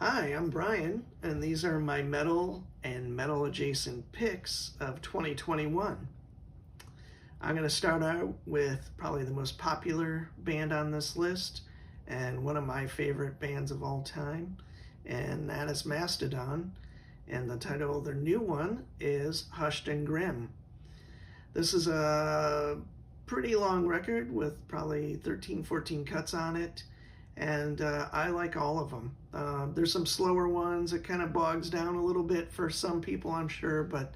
Hi, I'm Brian, and these are my metal and metal adjacent picks of 2021. I'm going to start out with probably the most popular band on this list and one of my favorite bands of all time, and that is Mastodon. And the title of their new one is Hushed and Grim. This is a pretty long record with probably 13, 14 cuts on it. And I like all of them. There's some slower ones. It kind of bogs down a little bit for some people, I'm sure, but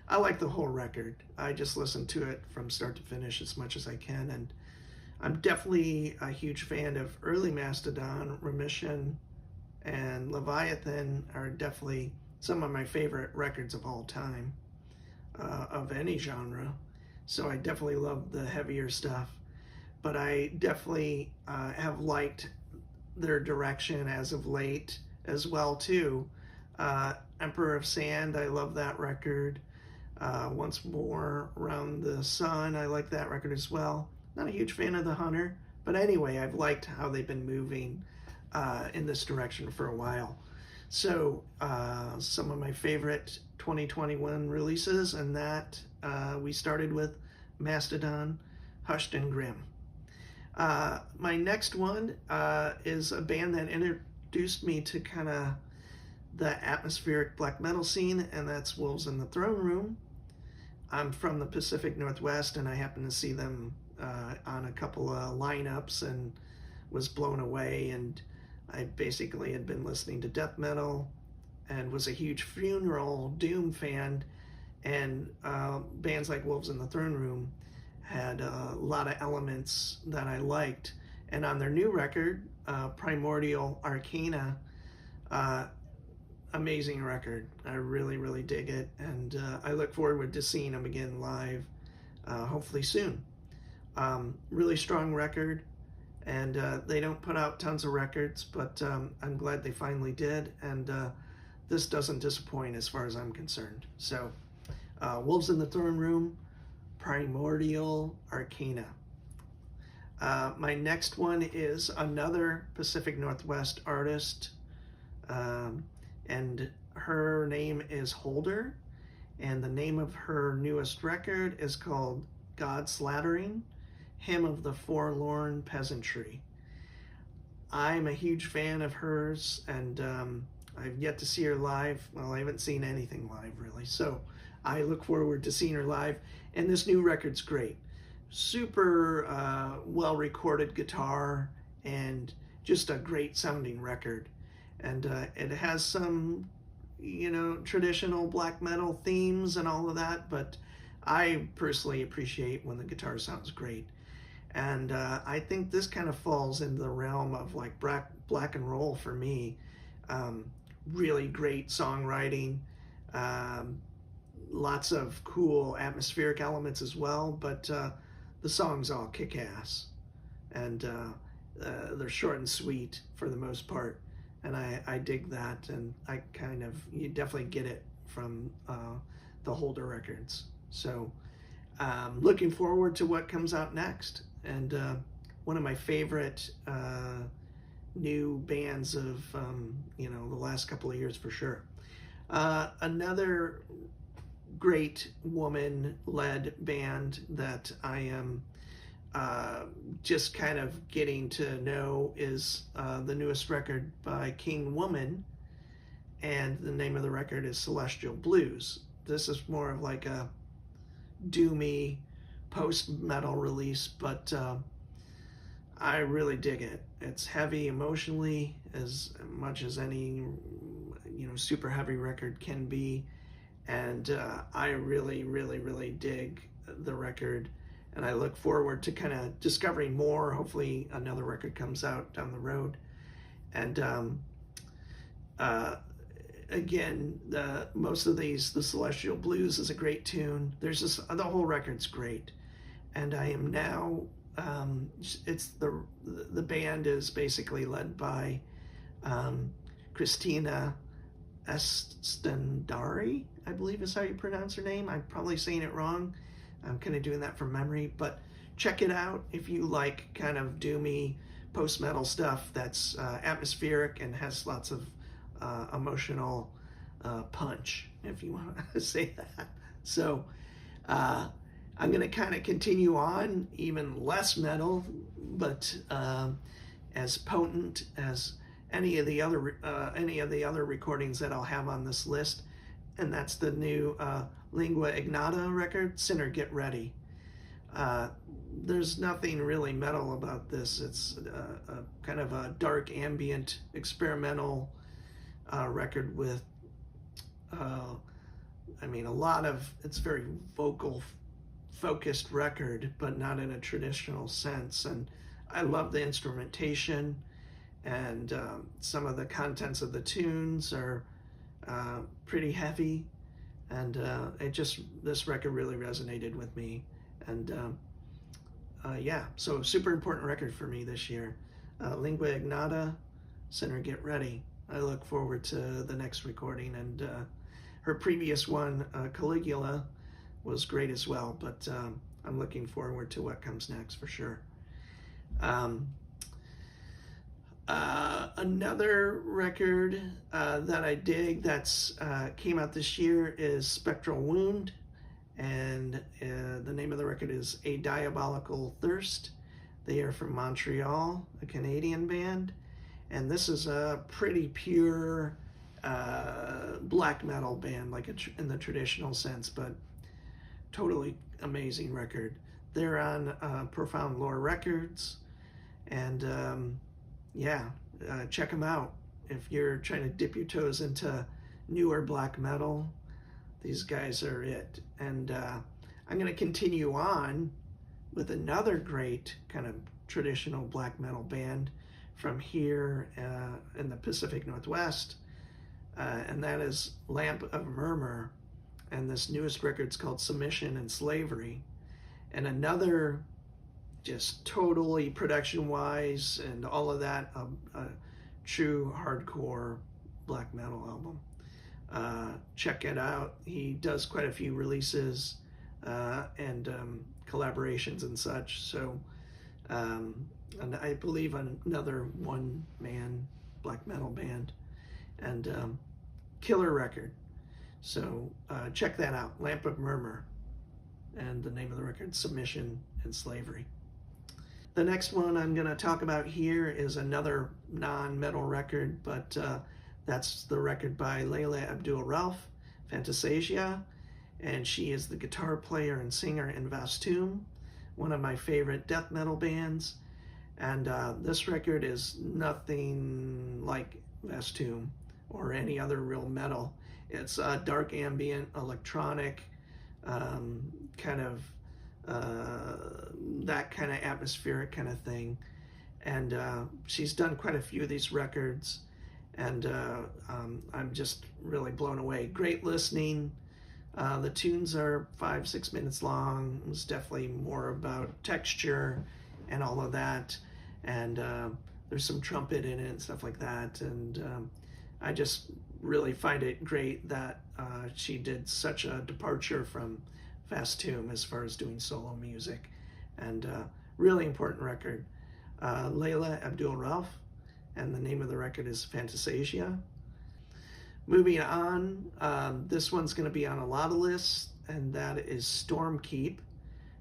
I like the whole record. I just listen to it from start to finish as much as I can, and I'm definitely a huge fan of early Mastodon. Remission and Leviathan are definitely some of my favorite records of all time, of any genre. So I definitely love the heavier stuff, but I definitely have liked their direction as of late as well too. Emperor of Sand, I love that record. Once More Around the Sun, I like that record as well. Not a huge fan of The Hunter, but anyway, I've liked how they've been moving in this direction for a while. So some of my favorite 2021 releases, and that we started with Mastodon, Hushed and Grim. My next one is a band that introduced me to kind of the atmospheric black metal scene, and that's Wolves in the Throne Room. I'm from the Pacific Northwest, and I happened to see them on a couple of lineups and was blown away. And I basically had been listening to death metal and was a huge Funeral Doom fan, and bands like Wolves in the Throne Room had a lot of elements that I liked. And on their new record, Primordial Arcana, amazing record. I really, really dig it, and I look forward to seeing them again live, hopefully soon. Really strong record, and they don't put out tons of records, but I'm glad they finally did, and this doesn't disappoint as far as I'm concerned. So, Wolves in the Throne Room, Primordial Arcana. My next one is another Pacific Northwest artist, and her name is Hulder, and the name of her newest record is called Godslastering, Hymn of the Forlorn Peasantry. I'm a huge fan of hers, and I've yet to see her live. Well, I haven't seen anything live really, so I look forward to seeing her live. And this new record's great. Super well recorded guitar and just a great sounding record. And it has some, traditional black metal themes and all of that, but I personally appreciate when the guitar sounds great. And I think this kind of falls into the realm of like black and roll for me. Really great songwriting. Lots of cool atmospheric elements as well, but the songs all kick ass, and they're short and sweet for the most part, and I dig that, and you definitely get it from the Hulder records. So looking forward to what comes out next, and one of my favorite new bands of the last couple of years for sure. Another great woman-led band that I am just kind of getting to know is the newest record by King Woman, and the name of the record is Celestial Blues. This is more of like a doomy post-metal release, but I really dig it. It's heavy emotionally as much as any super heavy record can be. And I really, really, really dig the record, and I look forward to kind of discovering more. Hopefully another record comes out down the road. And again, most of these, the Celestial Blues is a great tune. There's just, the whole record's great. And I am now, it's the band is basically led by Christina Estendari, I believe is how you pronounce her name. I'm probably saying it wrong. I'm kind of doing that from memory, but check it out if you like kind of doomy post-metal stuff that's atmospheric and has lots of emotional punch, if you want to say that. So I'm going to kind of continue on, even less metal, but as potent as any of the other recordings that I'll have on this list, and that's the new Lingua Ignota record, Sinner Get Ready. There's nothing really metal about this. It's a kind of a dark ambient experimental record with it's very vocal focused record, but not in a traditional sense. And I love the instrumentation, and some of the contents of the tunes are pretty heavy, and this record really resonated with me. And so super important record for me this year. Lingua Ignota, Sinner Get Ready. I look forward to the next recording, and her previous one, Caligula, was great as well, but I'm looking forward to what comes next for sure. Another record that I dig that's came out this year is Spectral Wound, and the name of the record is A Diabolical Thirst. They are from Montreal, a Canadian band, and this is a pretty pure black metal band, like in the traditional sense, but totally amazing record. They're on Profound Lore Records, and check them out if you're trying to dip your toes into newer black metal. These guys are it. And I'm going to continue on with another great kind of traditional black metal band from here in the Pacific Northwest, and that is Lamp of Murmuur, and this newest record's called Submission and Slavery, and another just totally production-wise and all of that, a true hardcore black metal album. Check it out. He does quite a few releases and collaborations and such. So, and I believe another one-man black metal band, and killer record. So check that out, Lamp of Murmuur, and the name of the record, Submission and Slavery. The next one I'm going to talk about here is another non-metal record, but that's the record by Leila Abdul-Rauf, Phantasiai, and she is the guitar player and singer in Vastum, one of my favorite death metal bands. And this record is nothing like Vastum or any other real metal. It's dark ambient, electronic, kind of that kind of atmospheric kind of thing. And she's done quite a few of these records, and I'm just really blown away. Great listening. The tunes are 5-6 minutes long. It's definitely more about texture and all of that, and there's some trumpet in it and stuff like that. And I just really find it great that she did such a departure from Vastum as far as doing solo music, and really important record. Leila Abdul-Rauf, and the name of the record is Phantasiai. Moving on, this one's going to be on a lot of lists, and that is Stormkeep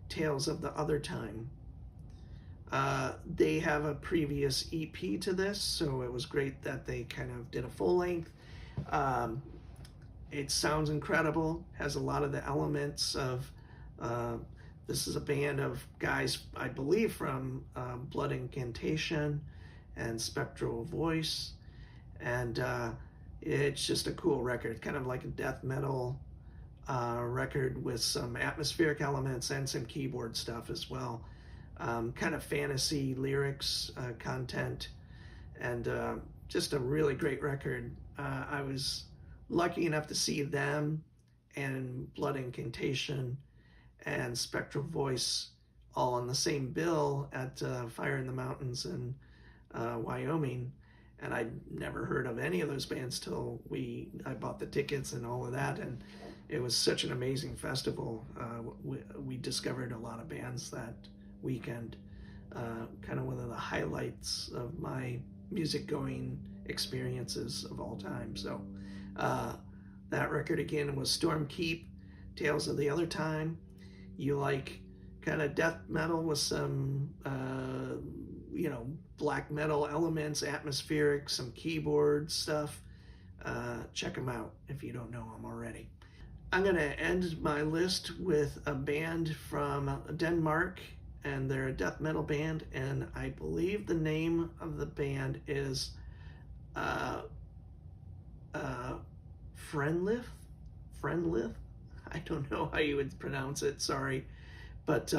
Tales of the Othertime. They have a previous EP to this, so it was great that they kind of did a full length. It sounds incredible, has a lot of the elements of, this is a band of guys, I believe, from Blood Incantation and Spectral Voice, and it's just a cool record, kind of like a death metal record with some atmospheric elements and some keyboard stuff as well. Kind of fantasy lyrics content, and just a really great record. I was lucky enough to see them and Blood Incantation and Spectral Voice all on the same bill at Fire in the Mountains in Wyoming, and I'd never heard of any of those bands till I bought the tickets and all of that, and it was such an amazing festival. We discovered a lot of bands that weekend. Kind of one of the highlights of my music going experiences of all time. So that record again was Stormkeep Tales of the Othertime. You like kind of death metal with some black metal elements, atmospheric, some keyboard stuff, check them out if you don't know them already. I'm going to end my list with a band from Denmark, and they're a death metal band, and I believe the name of the band is Phrenelith? I don't know how you would pronounce it, sorry. But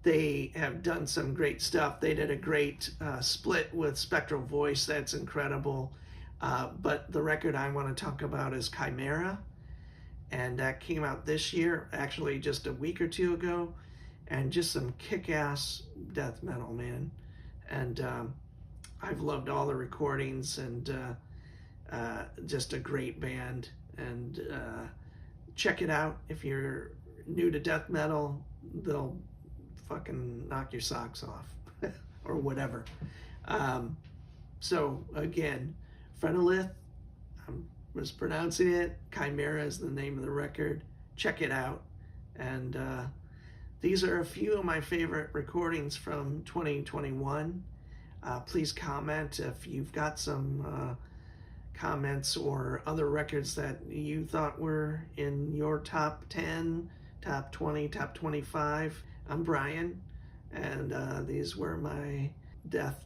they have done some great stuff. They did a great split with Spectral Voice. That's incredible. But the record I want to talk about is Chimaera. And that came out this year, actually just a week or two ago. And just some kick-ass death metal, man. And I've loved all the recordings, and just a great band. And check it out if you're new to death metal. They'll fucking knock your socks off or whatever. So again, Phrenelith, I was pronouncing it. Chimaera is the name of the record. Check it out. And these are a few of my favorite recordings from 2021. Please comment if you've got some comments or other records that you thought were in your top 10, top 20, top 25. I'm Brian, and these were my death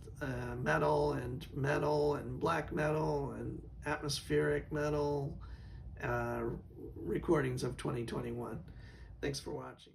metal and black metal and atmospheric metal recordings of 2021. Thanks for watching.